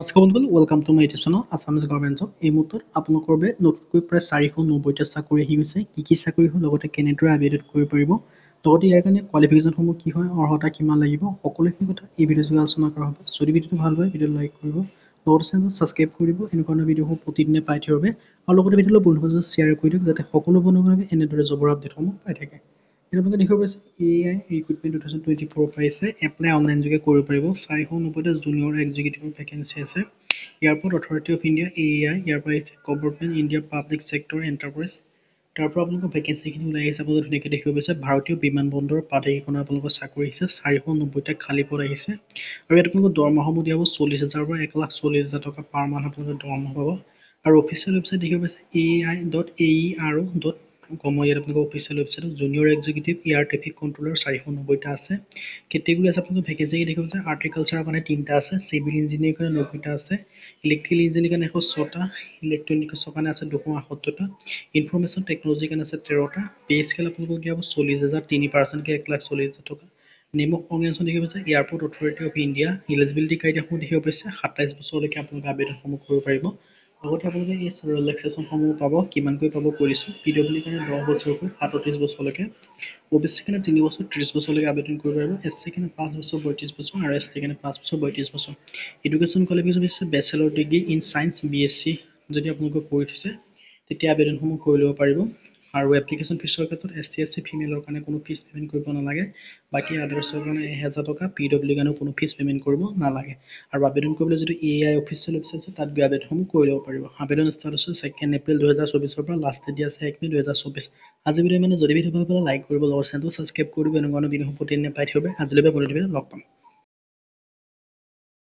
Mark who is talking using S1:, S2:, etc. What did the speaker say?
S1: নমস্কাৰ বন্ধুসকল, welcome to my YouTube channel Assamese government job. এই মুহূৰ্তত আপোনালোকৰ বাবে নতুনকৈ প্ৰায় 490টা চাকৰি আহি গৈছে। কি চাকৰি হয়, লগতে কেনেদৰে আবেদন কৰিব পাৰিব, লগতে ইয়াৰ কাৰণে কোৱালিফিকেশ্যনসমূহ কি হয়, অৰ্হতা কিমান লাগিব, সকলোখিনি কথা এই ভিডিঅ'যোগে আলোচনা কৰা হ'ব। যদি ভিডিঅ'টো ভাল হয়, ভিডিঅ'টো লাইক কৰিব, লগতে চেনেলটো ছাবস্ক্ৰাইব কৰিব, এনেকুৱা ধৰণৰ ভিডিঅ'সমূহ প্ৰতিদিনে পাই থাকিবৰ বাবে, আৰু লগতে ভিডিঅ'টো বন্ধুসকলৰ লগত শ্বেয়াৰ কৰি দিয়ক, যাতে সকলো বন্ধুসকলে এনেদৰে জবৰ আপডেটসমূহ পাই থাকে। আপোনালোকে দেখিব পাইছে AI ৰিক্ৰুটমেণ্ট 2024 পাইছে। এপ্লাই অনলাইন যোগে কৰিব পাৰিব। 490টা জুনিয়ৰ এক্সিকিউটিভৰ ভেকেঞ্চি আছে। Airport authority of India AI, ইয়াৰ পৰা আহিছে government India public sector enterprise. তাৰ পৰা আপোনালোকৰ ভেকেঞ্চিখিনি ওলাই আহিছে। আপোনালোকে ধুনীয়াকৈ দেখিব পাইছে ভাৰতীয় বিমানবন্দৰৰ প্ৰাধিকৰণত আপোনালোকৰ চাকৰি আহিছে। 490টা খালী পদ আহিছে, আৰু ইয়াত আপোনালোকৰ দৰমহাসমূহ দিয়া হ'ব 40,000 পৰা 1,40,000 টকা পাৰ মান্থ আপোনালোকে দৰমহা পাব। আৰু অফিচিয়েল ৱেবছাইট দেখিব পাইছে AI.AERO.com। ইয়াত আপোনালোকৰ official website junior executive air traffic controller 490টা আছে। কেটেগৰী আছে আপোনালোকৰ ভেকেঞ্চি দেখিব পাইছে। আৰ্টিকালচাৰৰ কাৰণে 3টা আছে, চিভিল ইঞ্জিনিয়াৰিং কাৰণে 90টা আছে, ইলেক্ট্ৰিকেল ইঞ্জিনিয়াৰিং কাৰণে 106টা, ইলেক্ট্ৰনিক্সৰ কাৰণে আছে 278টা, ইনফৰমেশ্যন টেকনলজিৰ কাৰণে আছে 13টা। পে স্কেল আপোনালোকক দিয়া হ'ব 40,000, 3%কে 1,40,000 টকা। নেম অফ অৰ্গেনাইজেশ্যন দেখিব পাইছে airport authority of India. Eligibility ক্ৰাইটেৰিয়াসমূহ দেখিব পাইছে 27 বছৰলৈকে আপোনালোকে আবেদনসমূহ কৰিব পাৰিব। লগতে আপোনালোকে এই ৰিলেক্সেশ্যনসমূহ পাব। কিমানকৈ পাব কৈ দিছোঁ। PWD কাৰণে 10 বছৰকৈ 37 বছৰলৈকে, OBC কাৰণে 3 বছৰ 30 বছৰলৈকে আবেদন কৰিব পাৰিব। SC কাৰণে 5 বছৰ 32 বছৰ, আৰু ST কাৰণে 5 বছৰ 32 বছৰ। এডুকেশ্যন কোৱালিফিকেশ্যন হৈছে bachelor degree in science BSc যদি আপোনালোকে কৰি থৈছে, তেতিয়া আবেদনসমূহ কৰি ল'ব পাৰিব। আৰু এপ্লিকেশ্যন ফিছৰ ক্ষেত্ৰত ST SC ফিমেলৰ কাৰণে কোনো ফিজ পে'মেণ্ট কৰিব নালাগে। বাকী আদাৰ্ছৰ কাৰণে 1000 টকা, PWD কাৰণেও কোনো ফিজ পে'মেণ্ট কৰিব নালাগে। আৰু আবেদন কৰিবলৈ যিটো AI অফিচিয়েল ৱেবছাইট আছে, তাত গৈ আবেদনসমূহ কৰি ল'ব পাৰিব। আবেদন ষ্টাৰ্ট হৈছে 2 এপ্ৰিল 2024 পৰা, লাষ্ট ডেট দিয়া আছে 1 মে 2024। আজি ভিডিঅ' যদি ভিডিঅ' ভাল পালে লাইক কৰিব, লগৰ চেনেলটো ছাবস্ক্ৰাইব কৰি দিব। এনেকুৱা ভিডিঅ' প্ৰতিদিনে পাই থাকিব। আজিলৈ লগ পাম।